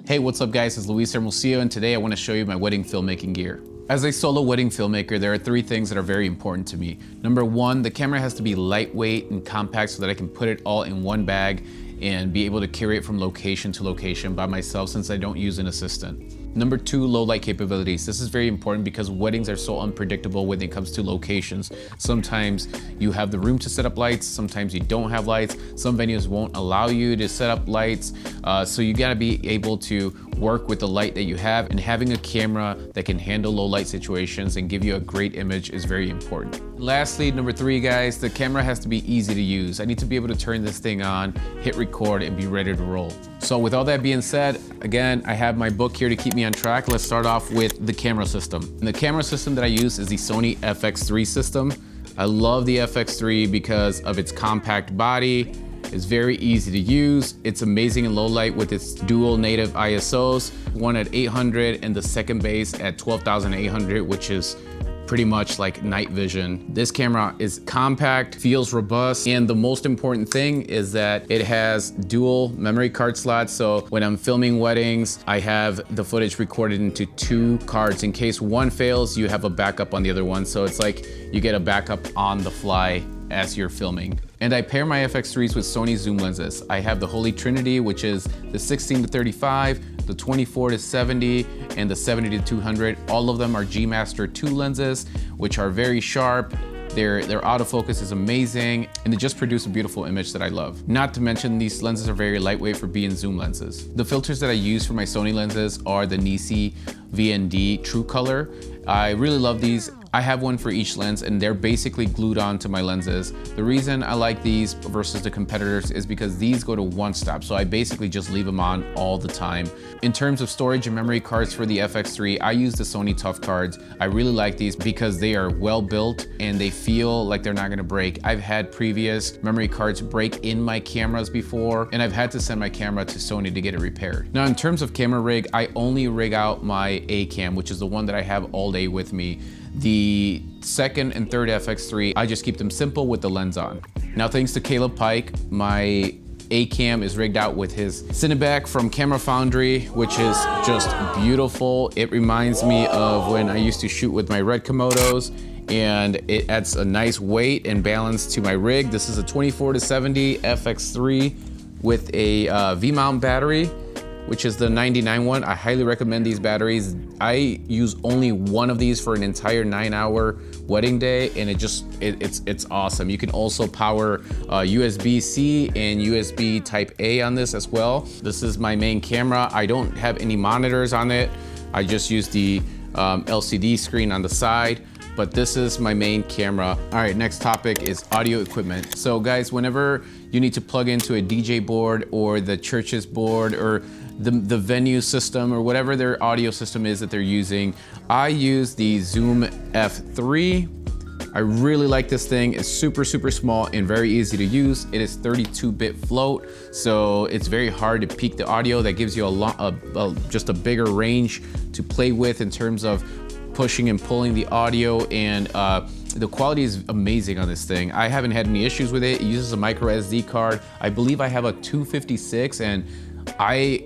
Hey, what's up guys, it's Luis Hermosillo, and today I want to show you my wedding filmmaking gear. As a solo wedding filmmaker, there are three things that are very important to me. Number one, the camera has to be lightweight and compact so that I can put it all in one bag and be able to carry it from location to location by myself since I don't use an assistant. Number two, low light capabilities. This is very important because weddings are so unpredictable when it comes to locations. Sometimes you have the room to set up lights, sometimes you don't have lights. Some venues won't allow you to set up lights. So you gotta be able to work with the light that you have, and having a camera that can handle low light situations and give you a great image is very important. Lastly, number three guys, the camera has to be easy to use. I need to be able to turn this thing on, hit record, and be ready to roll. So with all that being said, again, I have my book here to keep me on track. Let's start off with the camera system. And the camera system that I use is the Sony FX3 system. I love the FX3 because of its compact body. It's very easy to use. It's amazing in low light with its dual native ISOs, one at 800 and the second base at 12,800, which is pretty much like night vision. This camera is compact, feels robust, and the most important thing is that it has dual memory card slots. So when I'm filming weddings, I have the footage recorded into two cards. In case one fails, you have a backup on the other one. So it's like you get a backup on the fly as you're filming. And I pair my FX3s with Sony zoom lenses. I have the Holy Trinity, which is the 16-35, the 24-70, and the 70-200. All of them are G Master 2 lenses, which are very sharp. Their autofocus is amazing, and they just produce a beautiful image that I love. Not to mention, these lenses are very lightweight for being zoom lenses. The filters that I use for my Sony lenses are the Nisi VND True Color. I really love these. I have one for each lens, and they're basically glued on to my lenses. The reason I like these versus the competitors is because these go to one stop, so I basically just leave them on all the time. In terms of storage and memory cards for the FX3, I use the Sony Tough cards. I really like these because they are well built and they feel like they're not gonna break. I've had previous memory cards break in my cameras before, and I've had to send my camera to Sony to get it repaired. Now, in terms of camera rig, I only rig out my A cam, which is the one that I have all day with me. The second and third FX3, I just keep them simple with the lens on. Now, thanks to Caleb Pike, my A-cam is rigged out with his Cineback from Camera Foundry, which is just beautiful. It reminds me of when I used to shoot with my Red Komodos, and it adds a nice weight and balance to my rig. This is a 24-70 FX3 with a V-mount battery, which is the 99 one. I highly recommend these batteries. I use only one of these for an entire 9-hour wedding day, and it's awesome. You can also power USB-C and USB Type A on this as well. This is my main camera. I don't have any monitors on it. I just use the LCD screen on the side, but this is my main camera. All right, next topic is audio equipment. So guys, whenever you need to plug into a DJ board or the church's board or the venue system or whatever their audio system is that they're using, I use the Zoom F3. I really like this thing. It's super small and very easy to use. It is 32-bit float, so it's very hard to peak the audio. That gives you just a bigger range to play with in terms of pushing and pulling the audio, and the quality is amazing on this thing. I haven't had any issues with it. It uses a micro SD card. I believe I have a 256, and I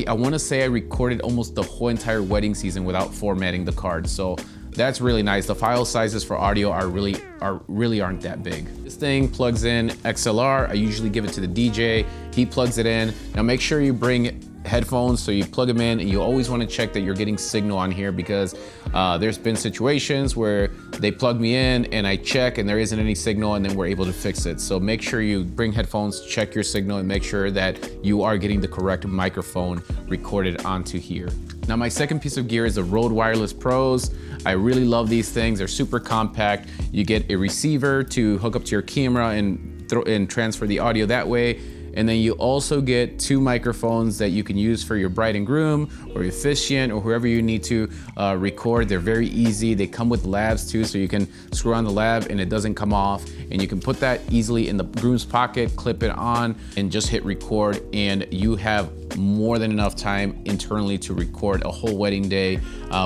want to say I recorded almost the whole entire wedding season without formatting the card. So that's really nice. The file sizes for audio really aren't that big. This thing plugs in XLR. I usually give it to the DJ. He plugs it in. Now make sure you bring headphones, so you plug them in, and you always want to check that you're getting signal on here, because there's been situations where they plug me in and I check and there isn't any signal, and then we're able to fix it. So make sure you bring headphones, check your signal, and make sure that you are getting the correct microphone recorded onto here. Now, my second piece of gear is the Rode Wireless Pros. I really love these things. They're super compact. You get a receiver to hook up to your camera and transfer the audio that way. And then you also get two microphones that you can use for your bride and groom or your officiant or whoever you need to record. They're very easy. They come with labs too, so you can screw on the lab and it doesn't come off. And you can put that easily in the groom's pocket, clip it on, and just hit record. And you have more than enough time internally to record a whole wedding day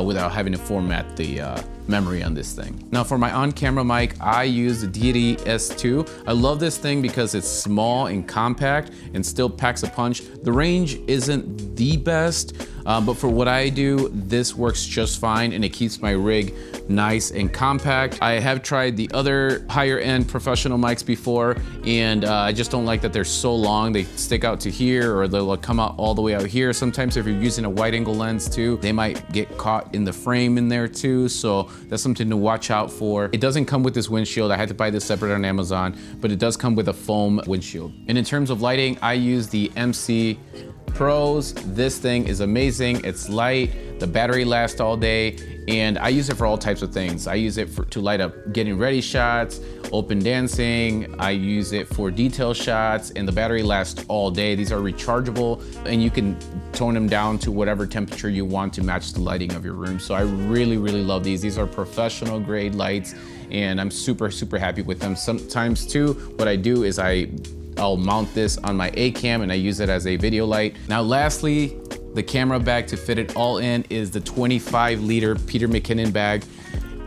without having to format the memory on this thing. Now for my on-camera mic, I use the Deity S2. I love this thing because it's small and compact and still packs a punch. The range isn't the best, but for what I do, this works just fine and it keeps my rig nice and compact. I have tried the other higher end professional mics before, and I just don't like that they're so long. They stick out to here, or they'll come out all the way out here. Sometimes if you're using a wide angle lens too, they might get caught in the frame in there too. So that's something to watch out for. It doesn't come with this windshield. I had to buy this separate on Amazon, but it does come with a foam windshield. And in terms of lighting, I use the MC Pros. This thing is amazing. It's light, the battery lasts all day, and I use it for all types of things. I use it to light up getting ready shots, open dancing. I use it for detail shots, and the battery lasts all day. These are rechargeable, and you can tone them down to whatever temperature you want to match the lighting of your room. So I really, really love these. These are professional grade lights, and I'm super, super happy with them. Sometimes too, what I do is I'll mount this on my A-cam and I use it as a video light. Now lastly, the camera bag to fit it all in is the 25-liter Peter McKinnon bag.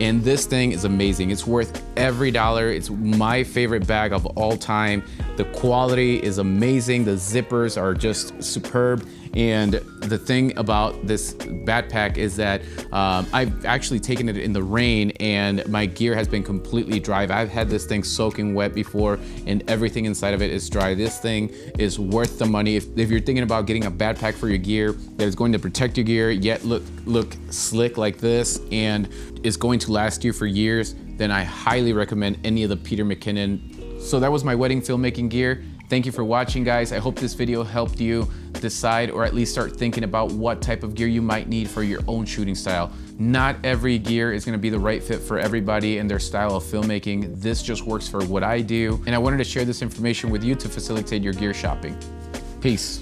And this thing is amazing. It's worth every dollar. It's my favorite bag of all time. The quality is amazing. The zippers are just superb. And the thing about this backpack is that I've actually taken it in the rain and my gear has been completely dry. I've had this thing soaking wet before and everything inside of it is dry. This thing is worth the money. If you're thinking about getting a backpack for your gear that is going to protect your gear, yet look slick like this, and is going to last you for years, then I highly recommend any of the Peter McKinnon. So that was my wedding filmmaking gear. Thank you for watching, guys. I hope this video helped you decide, or at least start thinking about what type of gear you might need for your own shooting style. Not every gear is gonna be the right fit for everybody and their style of filmmaking. This just works for what I do. And I wanted to share this information with you to facilitate your gear shopping. Peace.